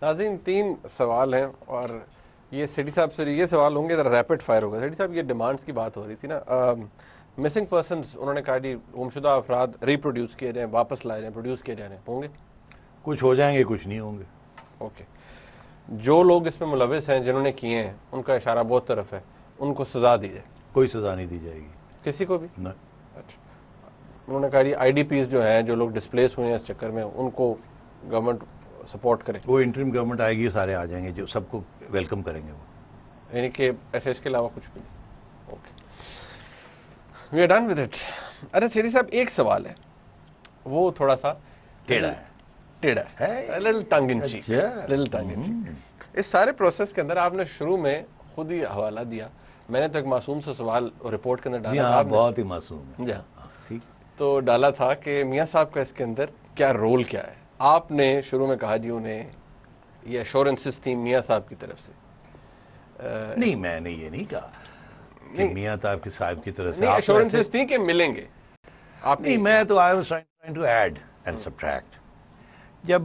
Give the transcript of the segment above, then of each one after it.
ناظرین 3 سوال ہیں اور یہ سیٹھی صاحب سے یہ سوال ہوں گے ذرا ریپڈ فائر ہوگا. سیٹھی صاحب یہ ڈیمانڈز کی بات ہو رہی تھی نا, مسنگ پرسنز انہوں نے کہا جی گمشدہ افراد ریپروڈیوس کیے جائیں, واپس لائے جائیں, پروڈیوس کیے جائیں, ہوں گے؟ کچھ ہو جائیں گے, کچھ نہیں ہوں گے. اوکے. جو لوگ اس میں ملوث ہیں جنہوں نے کیے ہیں ان کا اشارہ بہت طرف ہے, ان کو سزا دی جائے؟ کوئی سزا نہیں دی جائے گی کسی کو بھی؟ نہ. اچھا. انہوں نے کہا جی آئی ڈی پیز جو ہیں جو لوگ ڈسپلیس ہوئے ہیں اس چکر میں ان کو گورنمنٹ سپورٹ کرے. وہ انٹرم گورنمنٹ آئے گی, سارے آ جائیں گے, جو سب کو ویلکم کریں گے وہ. یعنی کہ ایسے اس کے علاوہ کچھ بھی نہیں. Okay, we are done with it. اچھا سیٹھی صاحب ایک سوال ہے, وہ تھوڑا سا ٹیڑھا ہے, لٹل ٹنگ ان چیک, لٹل ٹنگ ان چیک. اس سارے پروسیس کے اندر آپ نے شروع میں خود ہی حوالہ دیا, میں نے تو ایک معصوم سے سوال رپورٹ کے اندر ڈالا تھا, بہت ہی معصوم ہے. جی ٹھیک, تو ڈالا تھا کہ میاں صاحب کا اس کے اندر کیا رول کیا ہے. آپ نے شروع میں کہا جی انہیں یہ ایشورنسز تھی میاں صاحب کی طرف سے. نہیں, میں نے یہ نہیں کہا کہ میاں صاحب کی طرف سے ایشورنسز تھیں کہ ملیں گے. آپ نہیں, میں تو I was trying to add and subtract. جب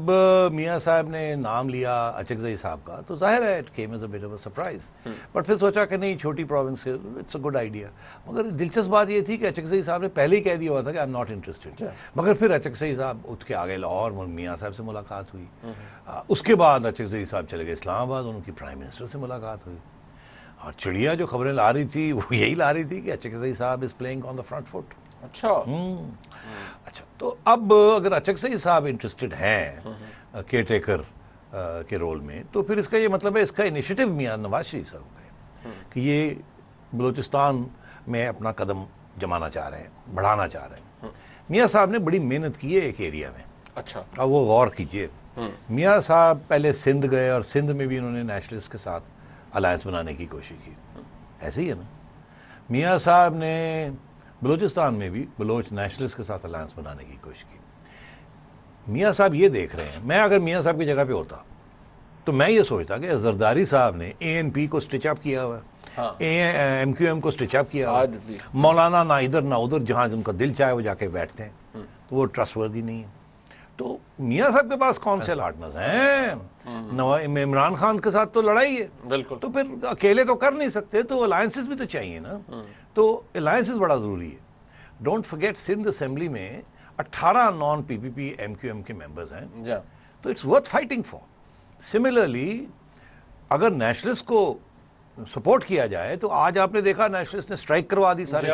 میاں صاحب نے نام لیا اچکزئی صاحب کا تو ظاہر ہے it came as a but of a surprise, but پھر سوچا کہ نہیں, چھوٹی پروونس ہے, اٹس اے گڈ آئیڈیا. مگر دلچسپ بات یہ تھی کہ اچکزئی صاحب نے پہلے ہی کہہ دیا ہوا تھا کہ آئی ایم ناٹ انٹرسٹڈ. مگر پھر اچکزئی صاحب اٹھ کے آگے لاہور, میاں صاحب سے ملاقات ہوئی. اس کے بعد اچکزئی صاحب چلے گئے اسلام آباد, ان کی پرائم منسٹر سے ملاقات ہوئی. اور چڑیا جو خبریں لا رہی تھی وہ یہی لا رہی تھی کہ اچکزئی صاحب is playing on the front foot. اچھا, تو اب اگر اچکزئی صاحب انٹرسٹڈ ہیں کیئر ٹیکر کے رول میں, تو پھر اس کا یہ مطلب ہے اس کا انیشیٹو میاں نواز شریف صاحب کا ہے کہ یہ بلوچستان میں اپنا قدم جمانا چاہ رہے ہیں, بڑھانا چاہ رہے ہیں. میاں صاحب نے بڑی محنت کی ہے ایک ایریا میں. اچھا, اب وہ غور کیجئے, میاں صاحب پہلے سندھ گئے اور سندھ میں بھی انہوں نے نیشنلسٹ کے ساتھ الائنس بنانے کی کوشش کی. ایسے ہی ہے نا. میاں صاحب نے بلوچستان میں بھی بلوچ نیشنلسٹ کے ساتھ الائنس بنانے کی کوشش کی. میاں صاحب یہ دیکھ رہے ہیں, میں اگر میاں صاحب کی جگہ پہ ہوتا تو میں یہ سوچتا کہ زرداری صاحب نے اے این پی کو سٹچ اپ کیا ہوا ہے, ایم کیو ایم کو سٹچ اپ کیا ہوا ہے, مولانا نہ ادھر نہ ادھر, جہاں جن کا دل چاہے وہ جا کے بیٹھتے ہیں, تو وہ ٹرسٹ وردی نہیں ہے. تو میاں صاحب کے پاس کون سے الارٹنس ہیں؟ عمران خان کے ساتھ تو لڑائی ہے, بالکل, تو پھر اکیلے تو کر نہیں سکتے, تو الائنسز بھی تو چاہیے نا. تو الائنسز بڑا ضروری ہے. ڈونٹ فرگیٹ سندھ اسمبلی میں 18 non P P P M Q M کے ممبرز ہیں, تو it's worth fighting for. Similarly اگر نیشنلسٹ کو سپورٹ کیا جائے تو آج آپ نے دیکھا نیشنلسٹ نے اسٹرائک کروا دی سارے,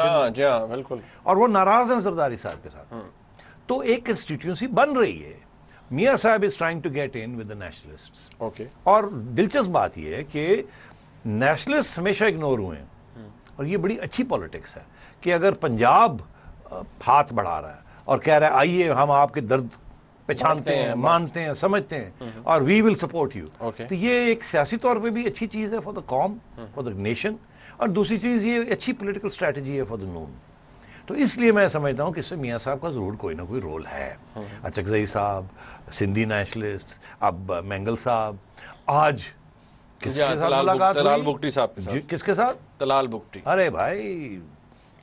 بالکل, اور وہ ناراض ہیں زرداری صاحب کے ساتھ. تو ایک کنسٹیٹیوئنسی بن رہی ہے. میاں صاحب is trying to get in with the nationalist. Okay, اور دلچسپ بات یہ ہے کہ نیشنلسٹ ہمیشہ اگنور ہوئے ہیں, اور یہ بڑی اچھی پالیٹکس ہے کہ اگر پنجاب ہاتھ بڑھا رہا ہے اور کہہ رہا ہے آئیے ہم آپ کے درد پہچانتے ہیں, مانتے ہیں, سمجھتے ہیں, اور وی ول سپورٹ یو, تو یہ ایک سیاسی طور پہ بھی اچھی چیز ہے فار دا قوم, فار دا نیشن, اور دوسری چیز یہ اچھی پولیٹیکل اسٹریٹجی ہے فار دا نون. تو اس لیے میں سمجھتا ہوں کہ اس سے میاں صاحب کا ضرور کوئی نہ کوئی رول ہے. اچکزئی صاحب, سندھی نیشنلسٹ, اب مینگل صاحب, آج کس کے ساتھ ملاقات ہوئی؟ طلال بگٹی صاحب کے ساتھ. کس کے ساتھ؟ طلال بگٹی. ارے بھائی,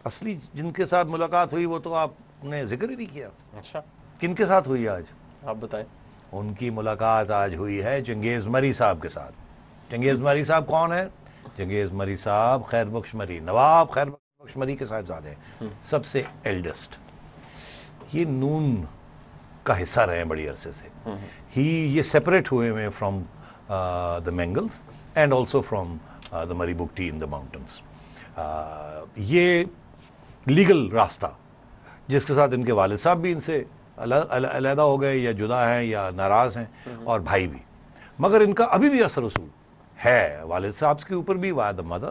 اصلی جن کے ساتھ ملاقات ہوئی وہ تو آپ نے ذکر ہی نہیں کیا. اچھا, کن کے ساتھ ہوئی آج؟ آپ بتائیں. ان کی ملاقات آج ہوئی ہے چنگیز مری صاحب کے ساتھ. چنگیز مری صاحب کون ہے؟ چنگیز مری صاحب خیر بخش مری, نواب خیر بخش مری کے صاحبزادے ہیں, سب سے ایلڈسٹ. یہ نون کا حصہ رہے ہیں بڑی عرصے سے. یہ سیپریٹ ہوئے ہیں from the Mengals and also from the Marri Bugti in the mountains. یہ لیگل راستہ جس کے ساتھ ان کے والد صاحب بھی ان سے علیحدہ ہو گئے یا جدا ہیں یا ناراض ہیں, اور بھائی بھی, مگر ان کا ابھی بھی اثر رسوخ ہے والد صاحب کے اوپر بھی. وائد مدر,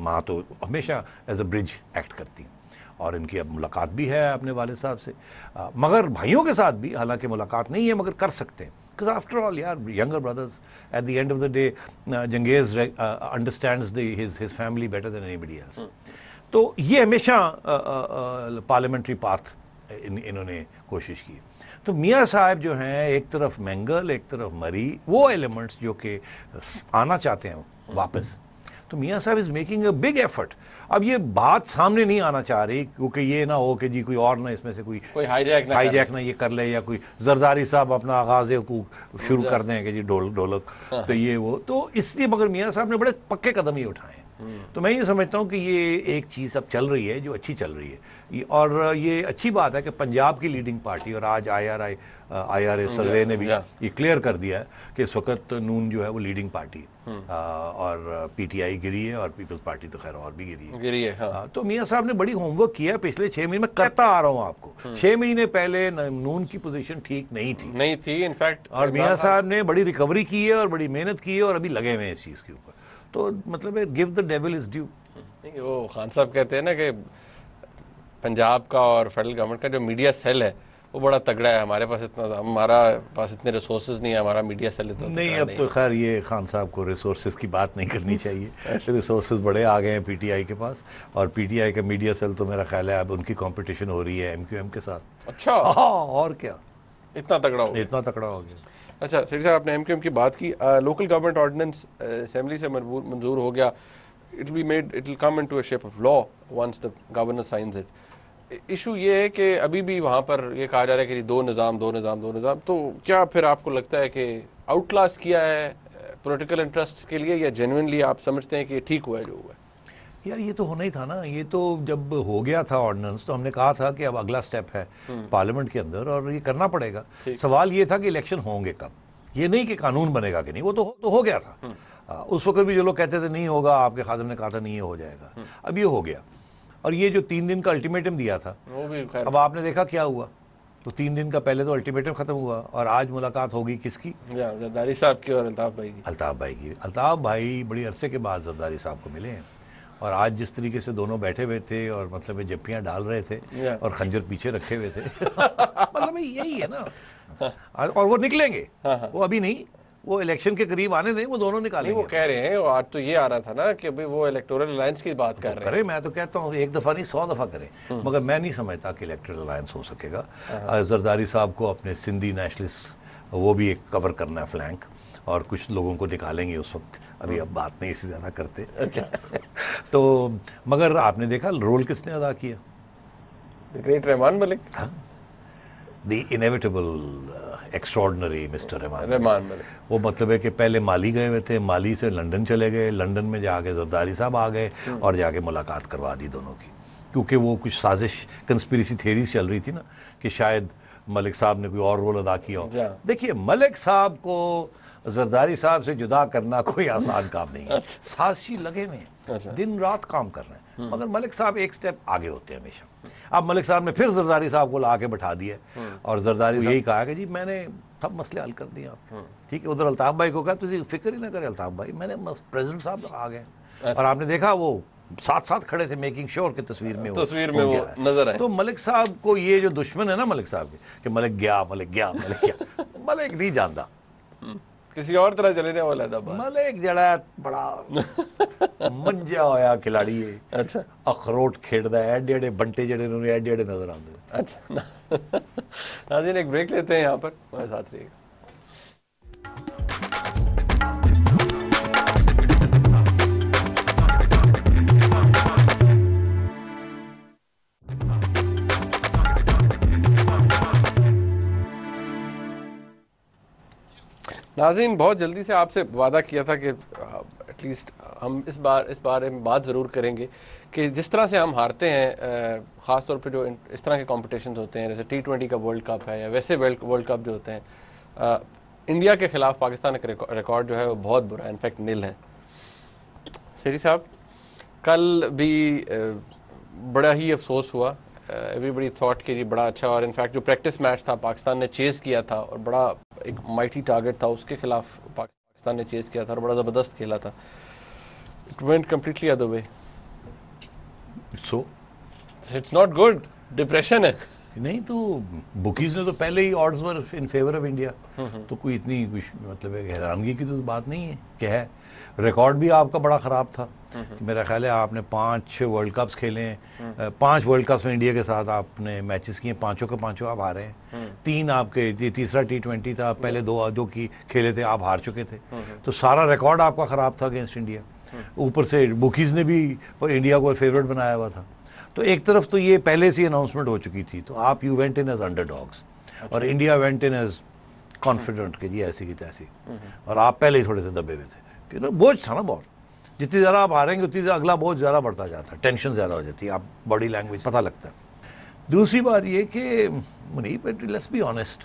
ماں تو ہمیشہ ایز اے برج ایکٹ کرتی ہیں, اور ان کی اب ملاقات بھی ہے اپنے والد صاحب سے, مگر بھائیوں کے ساتھ بھی حالانکہ ملاقات نہیں ہے مگر کر سکتے ہیں. Because after all, یار, younger brothers, at the end of the day, Jengiz understands his family better than anybody else. تو یہ ہمیشہ پارلیمنٹری پاتھ انہوں نے کوشش کی. تو میاں صاحب جو ہیں ایک طرف مینگل ایک طرف مری, وہ ایلیمنٹس جو کہ آنا چاہتے ہیں واپس, تو تو میاں صاحب is making a big effort. اب یہ بات سامنے نہیں آنا چاہ رہی کیونکہ یہ نہ ہو کہ جی کوئی اور نہ اس میں سے کوئی ہائی جیک نہ یہ کر لے, یا کوئی زرداری صاحب اپنا آغاز شروع کر دیں کہ جی ڈولک تو یہ وہ, تو اس لیے مگر میاں صاحب نے بڑے پکے قدم ہی اٹھائے ہیں. تو میں یہ سمجھتا ہوں کہ یہ ایک چیز اب چل رہی ہے جو اچھی چل رہی ہے, اور یہ اچھی بات ہے کہ پنجاب کی لیڈنگ پارٹی, اور آج آئی آر اے سروے نے بھی یہ کلیئر کر دیا ہے کہ اس وقت نون جو ہے وہ لیڈنگ پارٹی ہے, اور پی ٹی آئی گری ہے, اور پیپلز پارٹی تو خیر اور بھی گری ہے. تو میاں صاحب نے بڑی ہوم ورک کیا پچھلے 6 مہینے میں, کرتا آ رہا ہوں آپ کو. 6 مہینے پہلے نون کی پوزیشن ٹھیک نہیں تھی انفیکٹ, اور میاں صاحب نے بڑی ریکوری کی ہے اور بڑی محنت کی ہے, اور ابھی لگے ہوئے ہیں اس چیز کے اوپر. تو مطلب give the dual is due. وہ خان صاحب کہتے ہیں نا کہ پنجاب کا اور فیڈرل گورنمنٹ کا جو میڈیا سیل ہے وہ بڑا تگڑا ہے, ہمارا پاس اتنے ریسورسز نہیں ہے, ہمارا میڈیا سیل نہیں. اب تو خیر یہ خان صاحب کو ریسورسز کی بات نہیں کرنی چاہیے. ریسورسز بڑے آ گئے ہیں پی ٹی آئی کے پاس, اور پی ٹی آئی کا میڈیا سیل تو میرا خیال ہے اب ان کی کمپٹیشن ہو رہی ہے ایم کیو ایم کے ساتھ. اچھا, اور کیا, اتنا تگڑا ہو گیا. اچھا سیٹھی صاحب, آپ نے ایم کیو ایم کی بات کی. لوکل گورنمنٹ آرڈیننس اسمبلی سے منظور ہو گیا. It will come into a shape of law once the governor signs it. Issue یہ ہے کہ ابھی بھی وہاں پر یہ کہا جا رہا ہے کہ دو نظام. تو کیا پھر آپ کو لگتا ہے کہ آؤٹ کلاس کیا ہے پولیٹیکل انٹرسٹ کے لیے, یا جینوئنلی آپ سمجھتے ہیں کہ یہ ٹھیک ہوا ہے جو ہوا ہے؟ یار یہ تو ہونا ہی تھا نا. یہ تو جب ہو گیا تھا آرڈیننس تو ہم نے کہا تھا کہ اب اگلا سٹیپ ہے پارلیمنٹ کے اندر, اور یہ کرنا پڑے گا. سوال یہ تھا کہ الیکشن ہوں گے کب, یہ نہیں کہ قانون بنے گا کہ نہیں. وہ تو ہو گیا تھا. اس وقت بھی جو لوگ کہتے تھے نہیں ہوگا, آپ کے خادم نے کہا تھا نہیں ہو جائے گا. اب یہ ہو گیا, اور یہ جو 3 دن کا الٹیمیٹم دیا تھا, اب آپ نے دیکھا کیا ہوا. تو 3 دن کا پہلے تو الٹیمیٹم ختم ہوا, اور آج ملاقات ہوگی کس کی؟ زرداری صاحب کی اور الطاف بھائی کی. الطاف بھائی بڑی عرصے کے بعد زرداری صاحب کو ملے ہیں, اور آج جس طریقے سے دونوں بیٹھے ہوئے تھے اور مطلب جپیاں ڈال رہے تھے اور خنجر پیچھے رکھے ہوئے تھے, مطلب یہی ہے نا. اور وہ نکلیں گے, وہ ابھی نہیں, وہ الیکشن کے قریب آنے دیں, وہ دونوں نکالیں گے. وہ کہہ رہے ہیں, آج تو یہ آ رہا تھا نا کہ وہ الیکٹورل الائنس کی بات کر رہے ہیں. میں تو کہتا ہوں 1 دفعہ نہیں 100 دفعہ کریں, مگر میں نہیں سمجھتا کہ الیکٹورل الائنس ہو سکے گا. زرداری صاحب کو اپنے سندھی نیشنلسٹ وہ بھی ایک کور کرنا ہے فلینک, اور کچھ لوگوں کو نکالیں گے اس وقت. ابھی اب بات نہیں اسی زیادہ کرتے. تو مگر آپ نے دیکھا رول کس نے ادا کیا؟ گریٹ رحمان ملک, دی inevitable extraordinary mister Rehman Malik. وہ مطلب ہے کہ پہلے مالی گئے ہوئے تھے, مالی سے لنڈن چلے گئے, لنڈن میں جا کے زرداری صاحب آ گئے اور جا کے ملاقات کروا دی دونوں کی, کیونکہ وہ کچھ سازش کنسپیریسی تھیریز چل رہی تھی نا کہ شاید ملک صاحب نے کوئی اور رول ادا کیا ہو. دیکھیے ملک صاحب کو زرداری صاحب سے جدا کرنا کوئی آسان کام نہیں ہے. سازشی لگے ہوئے ہیں, دن رات کام کر رہے ہیں, مگر ملک صاحب ایک سٹیپ آگے ہوتے ہیں ہمیشہ. اب ملک صاحب نے پھر زرداری صاحب کو لا کے بٹھا دیا, اور زرداری یہی کہا کہ جی میں نے سب مسئلے حل کر دیے آپ. ٹھیک ہے, ادھر الطاف بھائی کو کہا تجھے فکر ہی نہ کرے الطاف بھائی, میں نے پریزیڈنٹ صاحب آ گئے. اور آپ نے دیکھا وہ ساتھ کھڑے تھے میکنگ شیور کہ تصویر میں وہ نظر آئے. تو ملک صاحب کو یہ جو دشمن ہے نا ملک صاحب کے کہ ملک گیا ملک نہیں جانتا, کسی اور طرح چلے جائے. وہ ملک جڑا بڑا منجا ہویا کھلاڑی ہے. اچھا, اخروٹ کھیڑدا ہے, ایڈے ایڈے بنٹے جڑے انہوں نے ایڈے ایڈے نظر آتے ہیں. اچھا ناظرین ایک بریک لیتے ہیں یہاں پر, ہمارے ساتھ رہیے گا. ناظرین بہت جلدی سے آپ سے وعدہ کیا تھا کہ ایٹ لیسٹ ہم اس بارے میں بات ضرور کریں گے کہ جس طرح سے ہم ہارتے ہیں, خاص طور پہ جو اس طرح کے کمپٹیشنز ہوتے ہیں جیسے T20 کا ورلڈ کپ ہے یا ویسے ورلڈ کپ جو ہوتے ہیں, انڈیا کے خلاف پاکستان کا ریکارڈ جو ہے وہ بہت برا ہے, انفیکٹ نل ہے. سیٹھی صاحب کل بھی بڑا ہی افسوس ہوا. ایوری بڑی تھاٹ کہ یہ بڑا اچھا, اور انفیکٹ جو پریکٹس میچ تھا پاکستان نے چیز کیا تھا, اور بڑا ایک مائٹی ٹارگٹ تھا, اس کے خلاف پاکستان نے چیز کیا تھا اور بڑا زبردست کھیلا تھا. It went completely other way. So it's not good, depression ہے. نہیں تو بکیز نے تو پہلے ہی odds were in favour of India, تو کوئی اتنی مطلب حیرانگی کی تو بات نہیں ہے کہ ہے. ریکارڈ بھی آپ کا بڑا خراب تھا. میرا خیال ہے آپ نے 5 ورلڈ کپس کھیلے ہیں, 5 ورلڈ کپس میں انڈیا کے ساتھ آپ نے میچز کیے, 5 کے 5 آپ ہارے ہیں. 3 آپ کے, تیسرا T20 تھا, پہلے 2 جو کی کھیلے تھے آپ ہار چکے تھے. تو سارا ریکارڈ آپ کا خراب تھا اگینسٹ انڈیا. اوپر سے بکیز نے بھی انڈیا کو فیوریٹ بنایا ہوا تھا. تو ایک طرف تو یہ پہلے سے اناؤنسمنٹ ہو چکی تھی, تو آپ you went in as underdogs, اور India went in as confident کہ جی ایسی کی تیسی, اور آپ پہلے ہی تھوڑے سے دبے ہوئے تھے کہ بوجھ تھا نا بہت. جتنی زیادہ آپ ہاریں گے اتنی اگلا بہت زیادہ بڑھتا جاتا ہے, ٹینشن زیادہ ہو جاتی ہے, آپ باڈی لینگویج پتہ لگتا ہے. دوسری بات یہ کہ منیب, لیٹس بی آنیسٹ,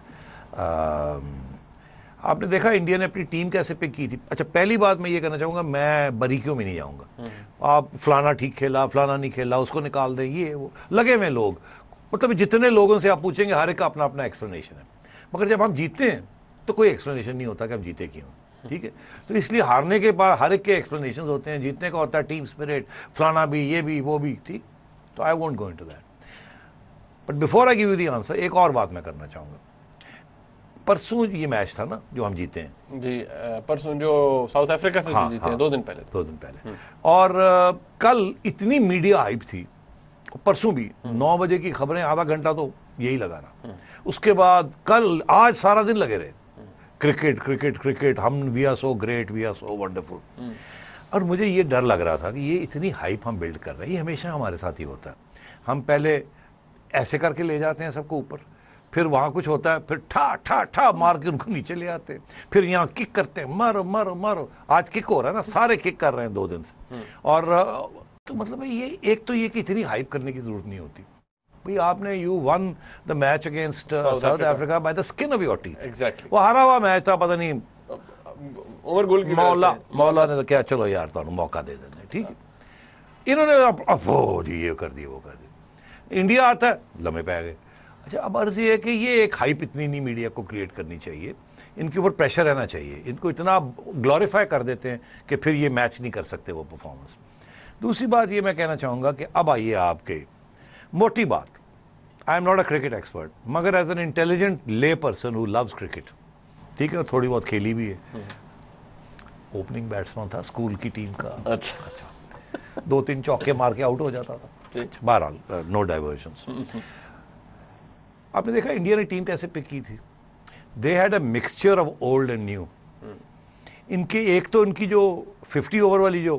آپ نے دیکھا انڈیا نے اپنی ٹیم کیسے پک کی تھی. اچھا, پہلی بات میں یہ کہنا چاہوں گا, میں باریکیوں میں نہیں جاؤں گا. آپ فلانا ٹھیک کھیلا, فلانا نہیں کھیلا, اس کو نکال دیں, یہ وہ لگے ہوئے لوگ, مطلب جتنے لوگوں سے آپ پوچھیں گے ہر ایک کا اپنا اپنا ایکسپلینیشن ہے. مگر جب ہم جیتتے ہیں تو کوئی ایکسپلینیشن نہیں ہوتا کہ ہم جیتے کیوں, ٹھیک ہے. تو اس لیے ہارنے کے بعد ہر ایک کے ایکسپلینیشن ہوتے ہیں, جیتنے کا ہوتا ہے ٹیم اسپرٹ, فلانا بھی, یہ بھی, وہ بھی, ٹھیک. تو I won't go into that. But before I give you the answer, ایک اور بات میں کرنا چاہوں گا. پرسوں یہ میچ تھا نا جو ہم جیتے ہیں, جی پرسوں جو ساؤتھ افریقہ سے جیتے ہیں 2 دن پہلے. 2 دن پہلے. اور کل اتنی میڈیا ہائپ تھی, پرسوں بھی 9 بجے کی خبریں آدھا گھنٹہ تو یہی لگا رہا. اس کے بعد کل آج سارا دن لگے رہے کرکٹ کرکٹ کرکٹ, ہم we are so great, we are so wonderful. اور مجھے یہ ڈر لگ رہا تھا کہ یہ اتنی ہائپ ہم بلڈ کر رہے ہیں, یہ ہمیشہ ہمارے ساتھ ہی ہوتا ہے. ہم پہلے ایسے کر کے لے جاتے ہیں سب کو اوپر, پھر وہاں کچھ ہوتا ہے, پھر ٹھا ٹھا ٹھا مار کے ان کو نیچے لے آتے ہیں, پھر یہاں کک کرتے ہیں, مارو مارو مارو. آج کک ہو رہا ہے نا, سارے کک کر رہے ہیں 2 دن سے. اور تو مطلب یہ ایک تو یہ کہ اتنی ہائپ کرنے کی ضرورت نہیں ہوتی. بھئی آپ نے you one the match against South Africa by the skin of your teeth. Exactly, وہ ہارا ہوا میچ تھا, پتہ نہیں عمر گل کی مولا نے کیا, چلو یار تمہیں موقع دے دینا, ٹھیک ہے. انہوں نے اب وہ جی یہ کر دی, وہ کر دی. انڈیا آتا ہے, لمحے پہ آ گئے. اچھا, اب عرض یہ ہے کہ یہ ایک ہائپ اتنی نہیں میڈیا کو کریٹ کرنی چاہیے, ان کے اوپر پریشر رہنا چاہیے. ان کو اتنا گلوریفائی کر دیتے ہیں کہ پھر یہ میچ نہیں کر سکتے وہ پرفارمنس. دوسری بات یہ میں کہنا چاہوں گا کہ اب آئیے آپ کے موٹی بات, I am not a cricket expert, مگر as an intelligent lay person who loves cricket, ٹھیک ہے, تھوڑی بہت کھیلی بھی ہے. اوپننگ بیٹسمین تھا اسکول کی ٹیم کا. اچھا, 2-3 چوکے مار کے آؤٹ ہو جاتا تھا. بہرحال نو ڈائیورشنس. آپ نے دیکھا انڈیا نے ٹیم کیسے پک کی تھی. They had a mixture of old and new. ان کے ایک تو ان کی جو 50 اوور والی جو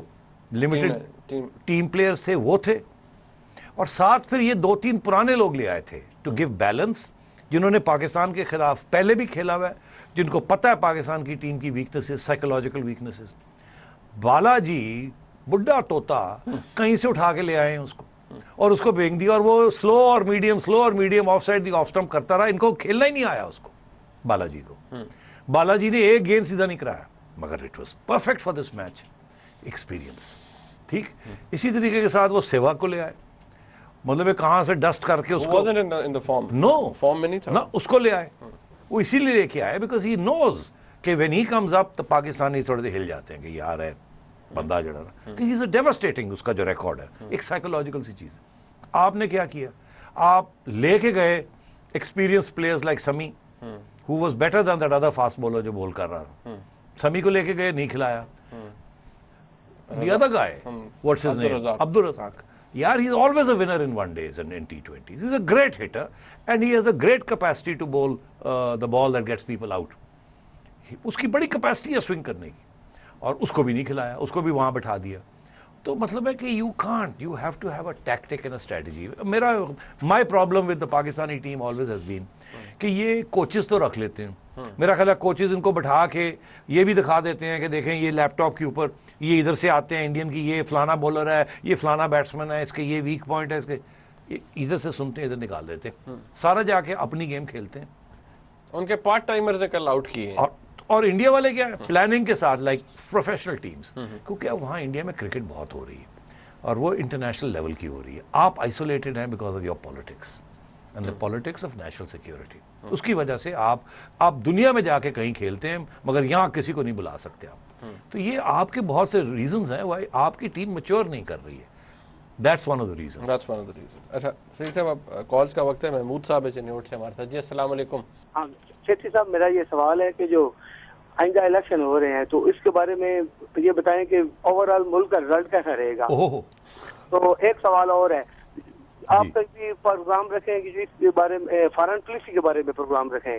لمیٹڈ ٹیم پلیئرز تھے وہ تھے, اور ساتھ پھر یہ 2-3 پرانے لوگ لے آئے تھے ٹو گیو بیلنس, جنہوں نے پاکستان کے خلاف پہلے بھی کھیلا ہوا ہے, جن کو پتہ ہے پاکستان کی ٹیم کی ویکنسز, سائیکولوجیکل ویکنسز. بالا جی بڈھا طوطا کہیں سے اٹھا کے لے آئے ہیں اس کو, اور اس کو پھینک دیا, اور وہ سلو اور medium of side the of stump کرتا رہا. ان کو کھیلنا ہی نہیں آیا اس کو, بالا جی کو. بالا جی نے ایک گیند سیدھا نہیں کرایا, مگر it was perfect for this match, experience, ٹھیک. اسی طریقے کے ساتھ وہ سہواگ کو لے آئے, مطلب کہاں سے ڈسٹ کر کے اس کو, نو فارم میں نہیں تھا, اس کو لے آئے. وہ اسی لیے لے کے آئے بیکاز ہی نوز کہ وین ہی کمز اپ تو پاکستانی تھوڑے سے ہل جاتے ہیں کہ یار ہے بندہ جڑا نا, کہ ہی از اے ڈیواسٹیٹنگ, اس کا جو ریکارڈ ہے ایک سائیکولوجیکل سی چیز ہے. آپ نے کیا کیا, آپ لے کے گئے experience players like Sumi, who was better than that other fast bowler جو بول کر رہا تھا. سمی کو لے کے گئے, نہیں کھلایا. The other guy, what's his name, Abdul Razzaq. Yaar, he's always a winner in one days and in T20s. He's a great hitter and he has a great capacity to bowl the ball that gets people out. اس کی بڑی capacity ہے swing کرنے کی, اور اس کو بھی نہیں کھلایا, اس کو بھی وہاں بٹھا دیا. تو مطلب ہے کہ you can't, you have to have a tactic and a strategy. My problem with the Pakistani team always has been کہ یہ کوچز تو رکھ لیتے ہیں. میرا خیال ہے کوچز ان کو بٹھا کے یہ بھی دکھا دیتے ہیں کہ دیکھیں یہ لیپ ٹاپ کے اوپر یہ ادھر سے آتے ہیں انڈین کی, یہ فلانا بولر ہے, یہ فلانا بیٹسمین ہے, اس کے یہ ویک پوائنٹ ہے, اس کے ادھر سے سنتے ہیں ادھر نکال دیتے ہیں, سارا جا کے اپنی گیم کھیلتے ہیں. ان کے پارٹ ٹائمرز نے کل آؤٹ کیے ہیں. اور انڈیا والے کیا ہے پلاننگ کے ساتھ لائک پروفیشنل ٹیمز, کیونکہ وہاں انڈیا میں کرکٹ بہت ہو رہی ہے اور وہ انٹرنیشنل لیول کی ہو رہی ہے. آپ آئسولیٹڈ ہیں because of your politics and the politics of national security. اس کی وجہ سے آپ دنیا میں جا کے کہیں کھیلتے ہیں مگر یہاں کسی کو نہیں بلا سکتے آپ. تو یہ آپ کے بہت سے ریزنز ہیں وائی آپ کی ٹیم میچور نہیں کر رہی ہے. That's one of the reason. اچھا سید صاحب, اب کالز کا وقت ہے. محمود صاحب ہے چنیوٹ سے ہمارے ساتھ. جی السلام علیکم. ہاں سیٹھی صاحب, میرا یہ سوال ہے کہ جو آئندہ الیکشن ہو رہے ہیں تو اس کے بارے میں یہ بتائیں کہ اوور آل ملک کا رزلٹ کیسا رہے گا. تو ایک سوال اور ہے, آپ کبھی پروگرام رکھیں کہ اس کے بارے میں فارن پالیسی کے بارے میں پروگرام رکھیں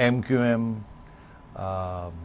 MQM,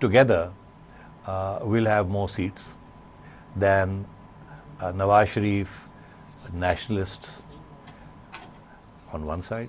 together will have more seats than Nawaz Sharif, nationalists on one side,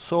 So